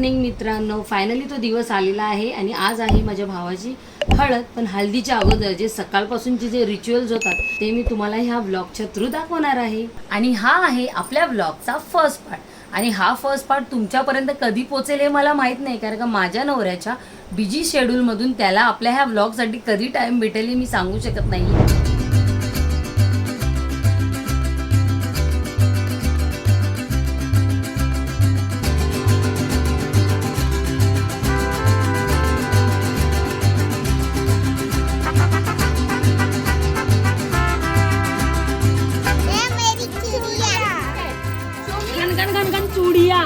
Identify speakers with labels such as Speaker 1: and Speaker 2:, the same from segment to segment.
Speaker 1: Morning मित्रांनो, finally तो दिवस आलेला आहे आणि आज आहे माझ्या भावाची हळद. पण हळदीच्या अगोदर जे सकाळपासूनचे जे रिच्युअल्स होतात ते मी तुम्हाला ह्या व्लॉगच्या थ्रू दाखवणार आहे. आणि हा आहे आपल्या व्लॉगचा फर्स्ट पार्ट. आणि हा फर्स्ट पार्ट तुमच्यापर्यंत कधी पोहोचेल हे मला माहीत नाही, कारण का माझ्या नवऱ्याच्या बिझी शेड्यूलमधून त्याला आपल्या ह्या व्लॉगसाठी कधी टाइम भेटेल हे मी सांगू शकत नाही. चूड़िया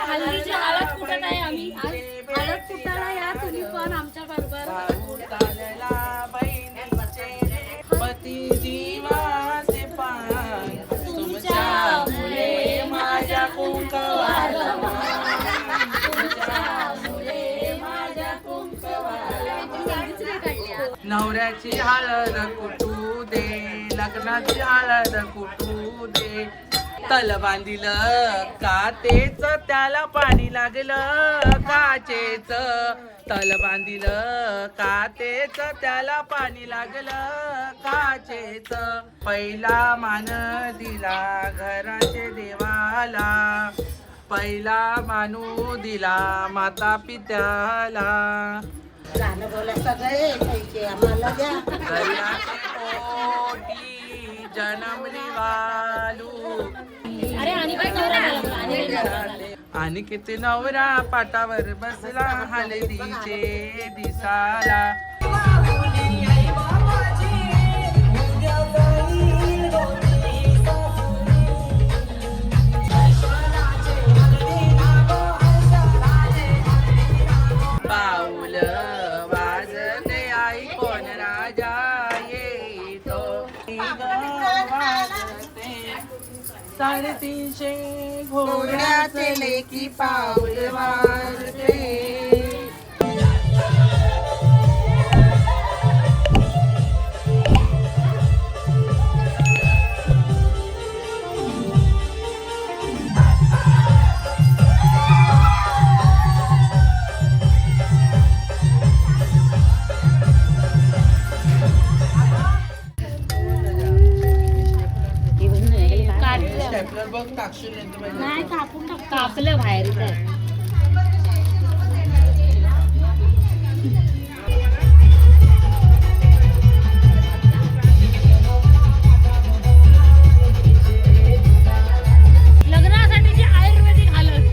Speaker 1: हल्दीची हळद कुठत आहे. आम्ही हळद कुटायला या तुम्ही पण आमच्या बरोबर. तुमच्यामुळे माझ्या
Speaker 2: नवऱ्याची हळद कुटू दे, लग्नाची हळद कुटू दे. तल बांधिलं काचेच त्याला पाणी लागलं काचेच. तल बांधिलं काचेच त्याला पाणी लागलं काचेच. पहिला मान दिला घराचे देवाला, पहिला मानू दिला माता पित्याला.
Speaker 3: गाणं बोला सगळे पैसे आम्हाला द्या.
Speaker 2: दर्याचे पोटी जन्मली वालू. आणि किती नवरा पाटावर बसला हळदीचे दिसाला. बाऊल वाजते आई कोण राजा येतो. साडेतीनशे घोड्याचे लेकी पाऊल वाजते.
Speaker 1: नाही कापलं बाहेर. लग्नासाठीची आयुर्वेदिक हळद.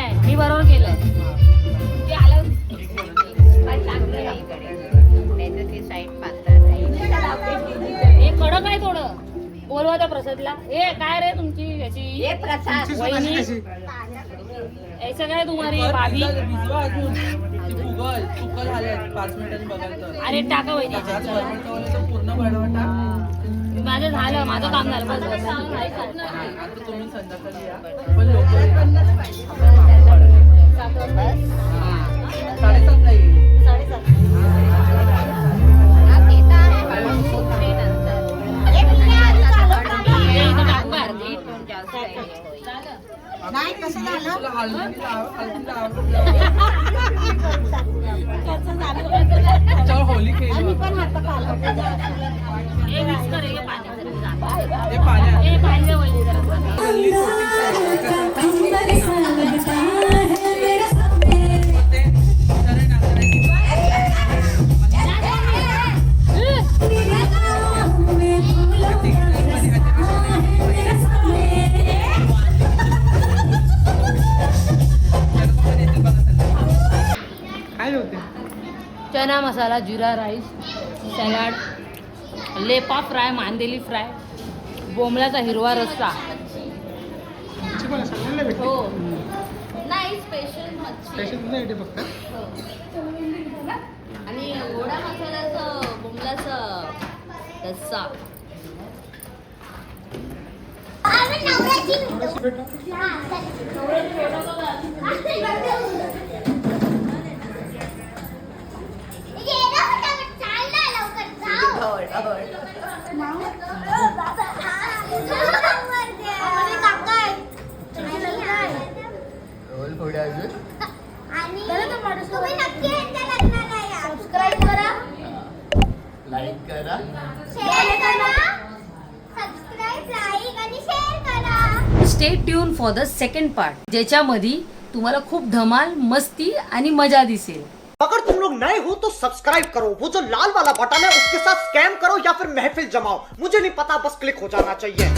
Speaker 1: काय मी बरोबर केलंय ते आलं
Speaker 4: पण चांगलं नाही इकडे. नाहीतर ती साईड पातळ नाही.
Speaker 1: हे कडक आहे थोडं बोलवा त्या प्रसादला ए काय रे तुमची याची
Speaker 4: हे प्रसाद
Speaker 1: वहिनी ऐसा काय तुम्हारी भाभी
Speaker 2: भिजवा अजून ती फुगल चुकल झाले 5 मिनिटांनी बघाल तर
Speaker 1: अरे टाका वहिनी
Speaker 2: आज बनवतो तर पूर्ण बडवटा
Speaker 1: माझं झालं माझं काम झालं बस बस.
Speaker 2: आता तुम्ही संध्याकाळी या पण लोक 7:30 ला येईल
Speaker 4: हा, ते तर आहे, पण सुकते नंतर.
Speaker 1: हे इथं टाकू का अर्धी?
Speaker 4: पण जास्त हे होईल.
Speaker 3: नाही कसं झालं
Speaker 2: तुला हलदी लाव त्याच्यावर होली खेळली
Speaker 3: पण हात काढला
Speaker 1: हे मिक्स कर, हे पाण्यात जरा जा.
Speaker 2: ते पाण्यात
Speaker 1: हे पाहिजे वहिनी जरा.
Speaker 2: गल्ली काय होते
Speaker 1: चना मसाला जिरा राईस सॅलाड लेपा फ्राय मांदेली फ्राय बोंबलाचा हिरवा रस्सा हो
Speaker 4: नाही स्पेशल मच्छी हो. आणि गोडा मसाल्याचं बोंबलाचं रस्सा.
Speaker 5: तुम्ही नक्की यांच्या लग्नाला या. सबस्क्राईब करा,
Speaker 6: लाईक करा,
Speaker 5: शेअर करा, सबस्क्राईब लाईक आणि शेअर करा.
Speaker 1: Stay tune for the second part ज्याच्यामध्ये तुम्हाला खूप धमाल मस्ती आणि मजा दिसेल.
Speaker 7: अगर तुम लोग नए हो तो सब्सक्राइब करो, वो जो लाल वाला बटन है उसके साथ स्कैम करो या फिर महफिल जमाओ, मुझे नहीं पता, बस क्लिक हो जाना चाहिए.